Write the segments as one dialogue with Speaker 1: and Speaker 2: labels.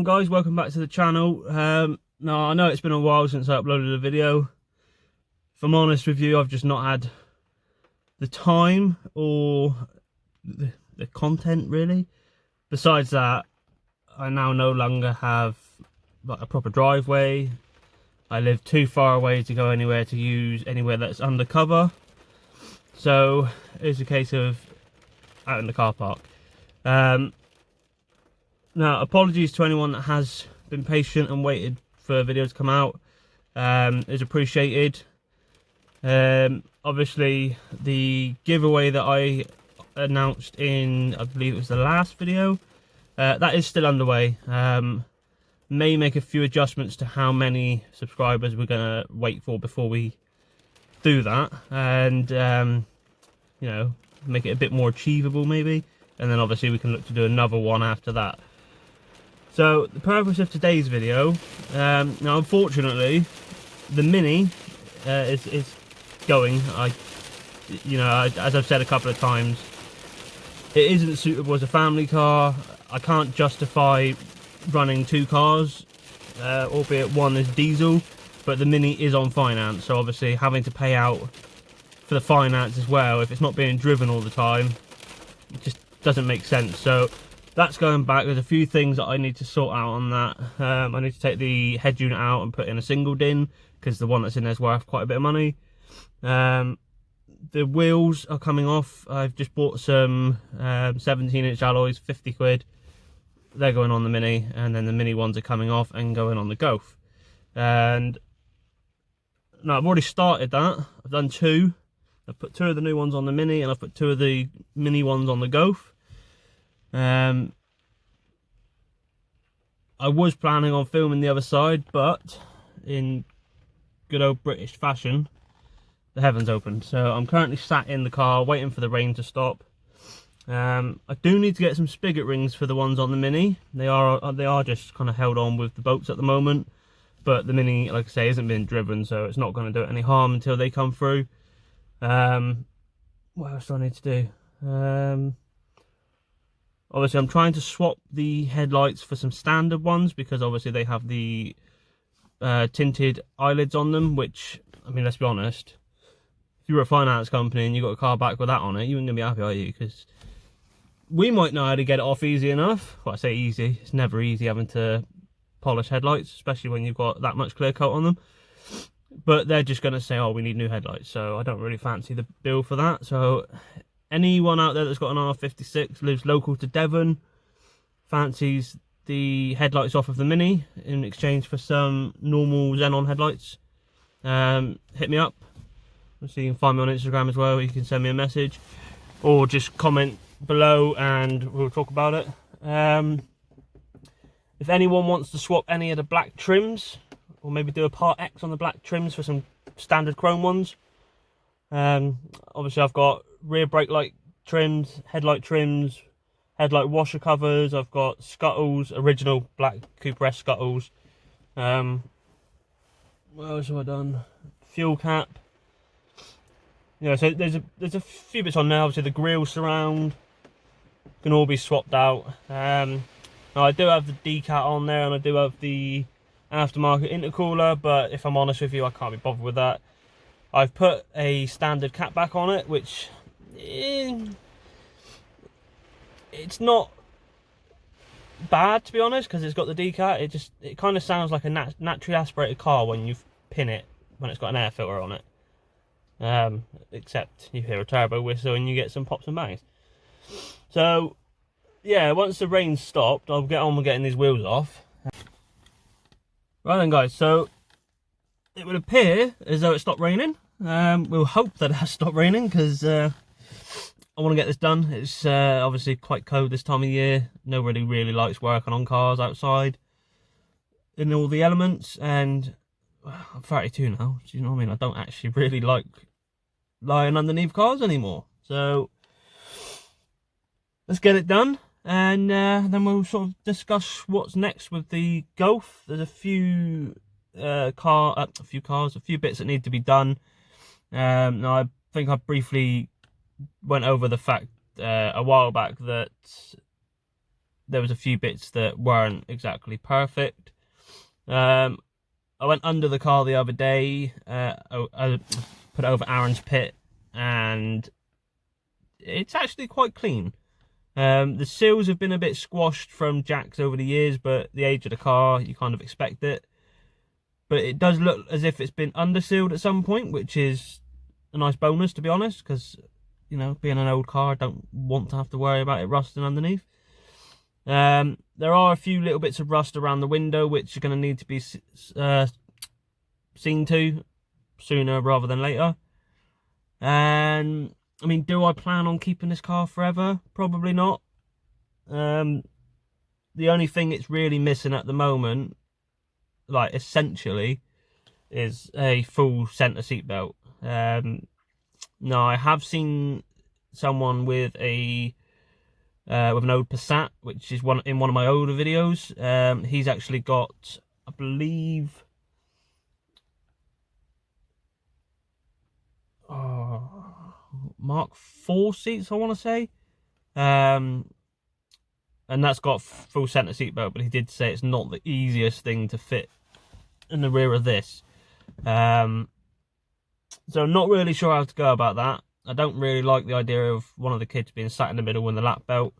Speaker 1: on guys, welcome back to the channel. Now I know it's been a while since I uploaded a video. If I'm honest with you, I've just not had the time or the content really. Besides that, I now no longer have like a proper driveway. I live too far away to go anywhere to use anywhere that's undercover. So it's a case of out in the car park. Now, apologies to anyone that has been patient and waited for a video to come out. It's appreciated. Obviously, the giveaway that I announced in, I believe it was the last video, that is still underway. May make a few adjustments to how many subscribers we're going to wait for before we do that. And, you know, make it a bit more achievable maybe. And then obviously we can look to do another one after that. So the purpose of today's video, now unfortunately, the Mini is going. As I've said a couple of times, it isn't suitable as a family car. I can't justify running two cars, albeit one is diesel, but the Mini is on finance. So obviously having to pay out for the finance as well, if it's not being driven all the time, it just doesn't make sense. So that's going back. There's a few things that I need to sort out on that. I need to take the head unit out and put in a single din, because the one that's in there is worth quite a bit of money. The wheels are coming off. I've just bought some 17-inch alloys, 50 quid. They're going on the Mini, and then the Mini ones are coming off and going on the Golf. And now I've already started that. I've done two. I've put two of the new ones on the Mini, and I've put two of the Mini ones on the Golf. I was planning on filming the other side, but in good old British fashion, the heavens opened. So I'm currently sat in the car waiting for the rain to stop. I do need to get some spigot rings for the ones on the Mini. They are just kind of held on with the bolts at the moment, but the Mini, like I say, isn't being driven, so it's not going to do it any harm until they come through. What else do I need to do? Obviously, I'm trying to swap the headlights for some standard ones, because obviously they have the tinted eyelids on them, which, I mean, let's be honest, if you were a finance company and you got a car back with that on it, you weren't going to be happy, are you? Because we might know how to get it off easy enough. Well, I say easy, it's never easy having to polish headlights, especially when you've got that much clear coat on them. But they're just going to say, oh, we need new headlights, so I don't really fancy the bill for that. So anyone out there that's got an R56, lives local to Devon, fancies the headlights off of the Mini in exchange for some normal xenon headlights, hit me up. So you can find me on Instagram as well. You can send me a message or just comment below and we'll talk about it. If anyone wants to swap any of the black trims, or maybe do a part X on the black trims for some standard chrome ones, obviously I've got rear brake light trims, headlight trims, headlight washer covers. I've got scuttles, original black Cooper S scuttles. What else have I done? Fuel cap. Yeah, so there's a few bits on there. Obviously the grille surround can all be swapped out. Now I do have the decat on there, and I do have the aftermarket intercooler, but if I'm honest with you, I can't be bothered with that. I've put a standard cap back on it, which it's not bad, to be honest, because it's got the decat. It kind of sounds like a naturally aspirated car when you pin it, when it's got an air filter on it. Except you hear a turbo whistle and you get some pops and bangs. So yeah, once the rain's stopped, I'll get on with getting these wheels off. Right then guys, so it would appear as though it stopped raining. We'll hope that it has stopped raining, because I want to get this done. It's obviously quite cold this time of year. Nobody really likes working on cars outside in all the elements, and well, I'm 32 now, do you know what I mean? I don't actually really like lying underneath cars anymore. So let's get it done, and then we'll sort of discuss what's next with the Golf. There's a few bits that need to be done. Now I think I briefly went over the fact a while back that there was a few bits that weren't exactly perfect. I went under the car the other day. I put it over Aaron's pit, and it's actually quite clean. The seals have been a bit squashed from jacks over the years, but the age of the car, you kind of expect it. But it does look as if it's been undersealed at some point, which is a nice bonus, to be honest, because, you know, being an old car, I don't want to have to worry about it rusting underneath. There are a few little bits of rust around the window, which are going to need to be seen to sooner rather than later. And I mean, do I plan on keeping this car forever? Probably not. The only thing it's really missing at the moment, like essentially, is a full center seat belt. Now I have seen someone with an old Passat, which is in one of my older videos. He's actually got, I believe, Mark 4 seats, I want to say, and that's got full center seat belt. But he did say it's not the easiest thing to fit in the rear of this. So I'm not really sure how to go about that. I don't really like the idea of one of the kids being sat in the middle in the lap belt.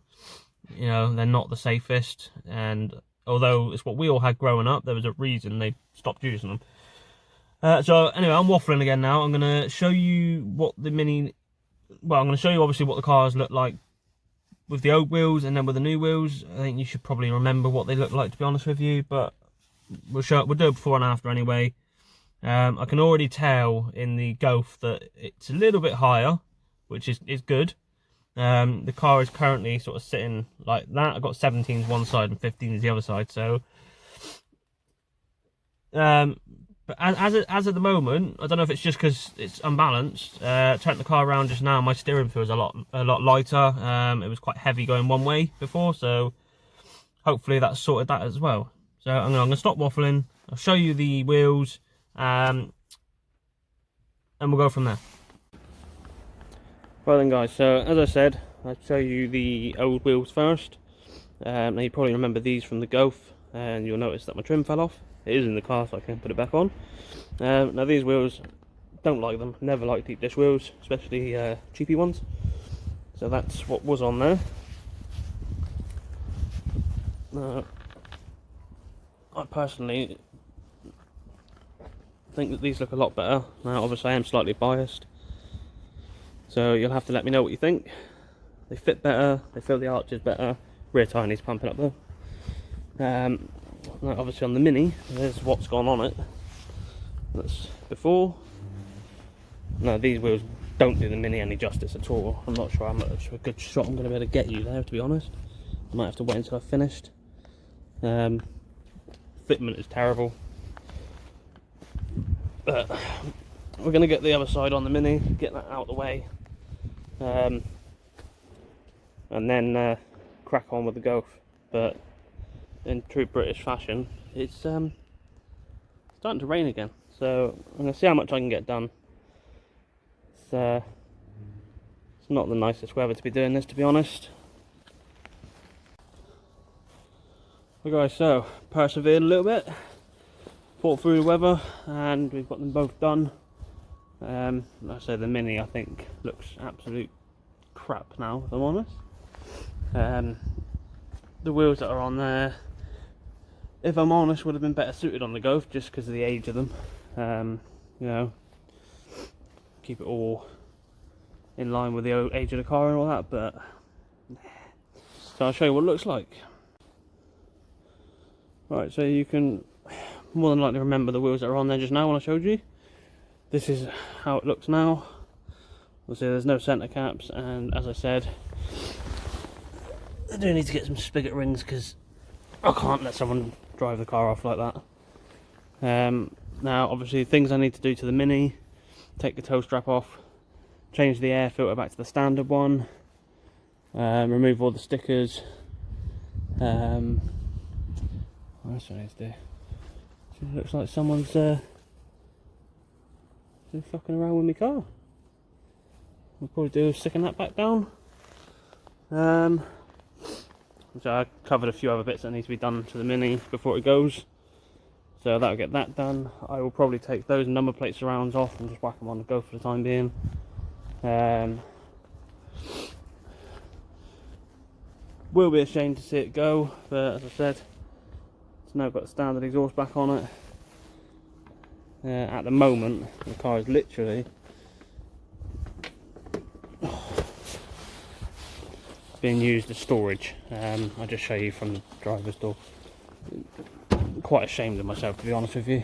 Speaker 1: You know, they're not the safest, and although it's what we all had growing up, there was a reason they stopped using them. So anyway, I'm waffling again now. I'm going to show you what the Mini... Well, I'm going to show you obviously what the cars look like with the old wheels and then with the new wheels. I think you should probably remember what they look like, to be honest with you, but we'll do it before and after anyway. I can already tell in the Golf that it's a little bit higher, which is good. The car is currently sort of sitting like that. I've got 17s one side and 15s the other side, so but as at the moment, I don't know if it's just because it's unbalanced. Turning the car around just now, my steering feels a lot lighter. It was quite heavy going one way before, so hopefully that's sorted that as well. So I'm gonna stop waffling. I'll show you the wheels, and we'll go from there. Right then, guys. So as I said, I'll show you the old wheels first. Now you probably remember these from the Golf, and you'll notice that my trim fell off. It is in the car, so I can put it back on. Now these wheels, don't like them. Never like deep dish wheels, especially cheapy ones. So that's what was on there. I personally think that these look a lot better. Now obviously I am slightly biased, so you'll have to let me know what you think. They fit better, they fill the arches better. Rear tyre needs pumping up though. Now obviously on the Mini, there's what's gone on it. That's before. Now these wheels don't do the Mini any justice at all. I'm not sure how much of a good shot I'm going to be able to get you there, to be honest. I might have to wait until I've finished. Fitment is terrible. But we're going to get the other side on the Mini, get that out of the way. And then crack on with the Golf. But in true British fashion, it's starting to rain again, so I'm going to see how much I can get done. It's not the nicest weather to be doing this, to be honest. Well guys, so persevered a little bit, fought through the weather, and we've got them both done. Like I said, the Mini I think looks absolute crap now, if I'm honest. The wheels that are on there, if I'm honest, would have been better suited on the Golf just because of the age of them. You know, keep it all in line with the old age of the car and all that. But so I'll show you what it looks like. Right, so you can more than likely remember the wheels that are on there just now when I showed you. This is how it looks now. Obviously there's no centre caps, and as I said, I do need to get some spigot rings because I can't let someone drive the car off like that. Now obviously things I need to do to the Mini: take the toe strap off, change the air filter back to the standard one, remove all the stickers. What else do I need to do? It looks like someone's fucking around with my car. We'll probably do is sticking that back down. So I covered a few other bits that need to be done to the Mini before it goes. So that'll get that done. I will probably take those number plate surrounds off and just whack them on the Golf for the time being. Will be a shame to see it go, but as I said, it's now got the standard exhaust back on it. At the moment, the car is literally being used as storage. I'll just show you from the driver's door. Quite ashamed of myself, to be honest with you.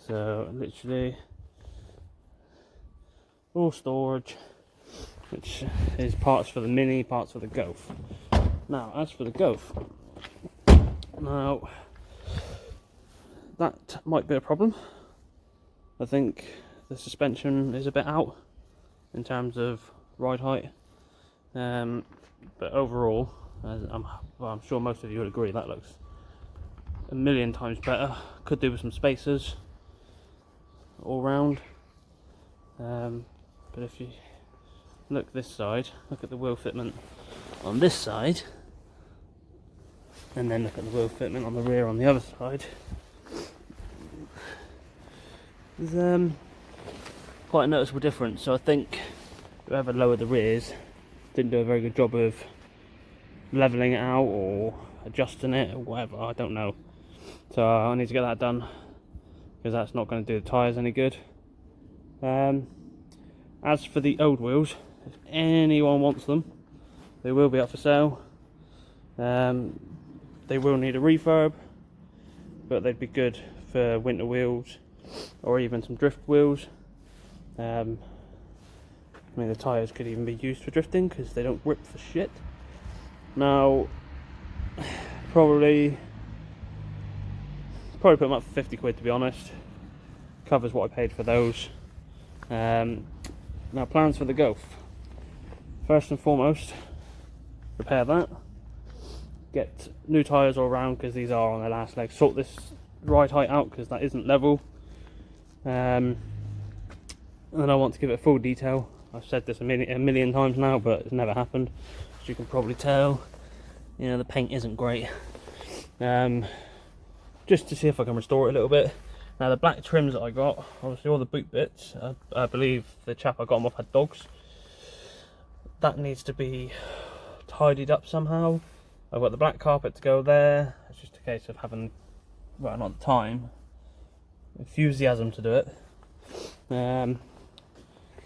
Speaker 1: So literally all storage, which is parts for the Mini, parts for the Golf. Now as for the Golf, now that might be a problem. I think the suspension is a bit out in terms of ride height, but overall, I'm sure most of you would agree, that looks a million times better. Could do with some spacers all round, but if you look this side, look at the wheel fitment on this side, and then look at the wheel fitment on the rear on the other side, there's quite a noticeable difference. So I think whoever lowered the rears didn't do a very good job of leveling it out or adjusting it or whatever, I don't know. So I need to get that done, because that's not going to do the tyres any good. As for the old wheels, if anyone wants them, they will be up for sale. They will need a refurb, but they'd be good for winter wheels or even some drift wheels. I mean, the tyres could even be used for drifting because they don't rip for shit. Now, probably put them up for 50 quid, to be honest. Covers what I paid for those. Now, plans for the Golf. First and foremost, repair that. Get new tyres all around, because these are on their last leg. Sort this ride height out, because that isn't level. And then I want to give it a full detail. I've said this a million times now, but it's never happened. As you can probably tell, you know, the paint isn't great. Just to see if I can restore it a little bit. Now the black trims that I got, obviously all the boot bits, I believe the chap I got them off had dogs. That needs to be tidied up somehow. I've got the black carpet to go there. It's just a case of having, well, not the time, enthusiasm to do it. I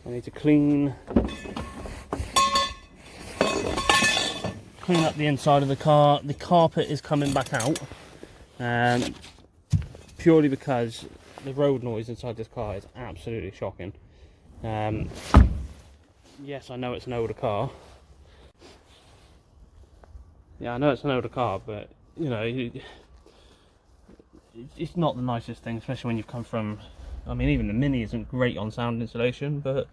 Speaker 1: need to clean up the inside of the car. The carpet is coming back out, purely because the road noise inside this car is absolutely shocking. Yes, I know it's an older car. Yeah, I know it's an older car, but you know, it's not the nicest thing, especially when you've come from, I mean, even the Mini isn't great on sound insulation, but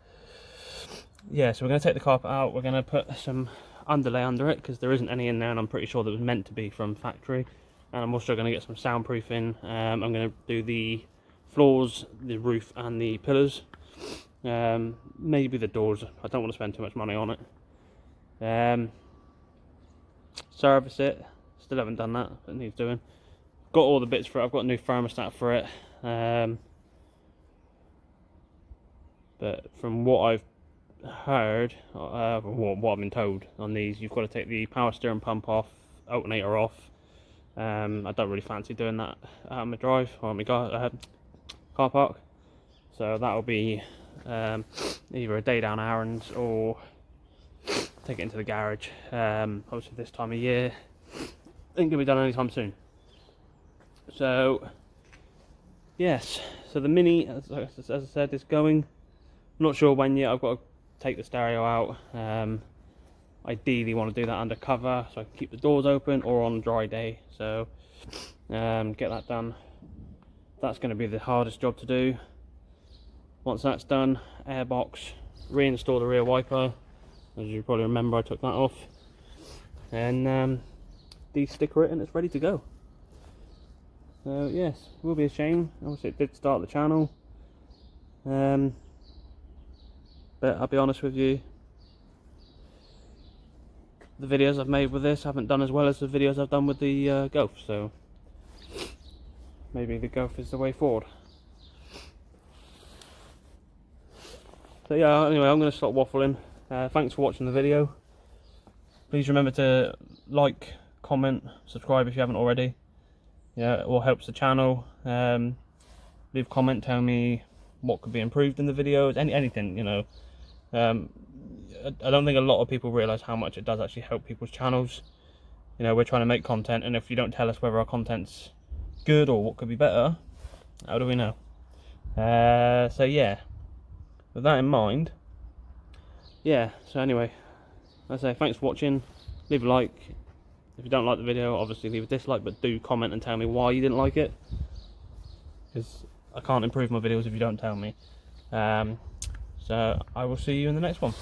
Speaker 1: yeah, so we're going to take the carpet out. We're going to put some underlay under it, because there isn't any in there, and I'm pretty sure that was meant to be from factory. And I'm also going to get some soundproofing. I'm going to do the floors, the roof and the pillars, maybe the doors. I don't want to spend too much money on it. Service it, still haven't done that, but it needs doing. Got all the bits for it. I've got a new thermostat for it, but from what I've heard, what I've been told on these, you've got to take the power steering pump off, alternator off. I don't really fancy doing that out of my drive or my car park, so that'll be either a day down errands or take it into the garage. Obviously this time of year ain't gonna be done anytime soon. So yes, so the Mini, as I said, is going. I'm not sure when yet. I've got to take the stereo out. Ideally want to do that under cover so I can keep the doors open, or on a dry day. So get that done. That's going to be the hardest job to do. Once that's done, airbox, reinstall the rear wiper. As you probably remember, I took that off, and de-sticker it, and it's ready to go. So yes, it will be a shame. Obviously it did start the channel, but I'll be honest with you, the videos I've made with this haven't done as well as the videos I've done with the Golf, so maybe the Golf is the way forward. So yeah, anyway, I'm going to stop waffling. Thanks for watching the video. Please remember to like, comment, subscribe if you haven't already. Yeah, it all helps the channel. Leave a comment, tell me what could be improved in the videos, anything, you know. I don't think a lot of people realise how much it does actually help people's channels. You know, we're trying to make content, and if you don't tell us whether our content's good or what could be better, how do we know? So yeah, with that in mind, yeah, so anyway, I say thanks for watching. Leave a like. If you don't like the video, obviously leave a dislike, but do comment and tell me why you didn't like it, because I can't improve my videos if you don't tell me. So I will see you in the next one.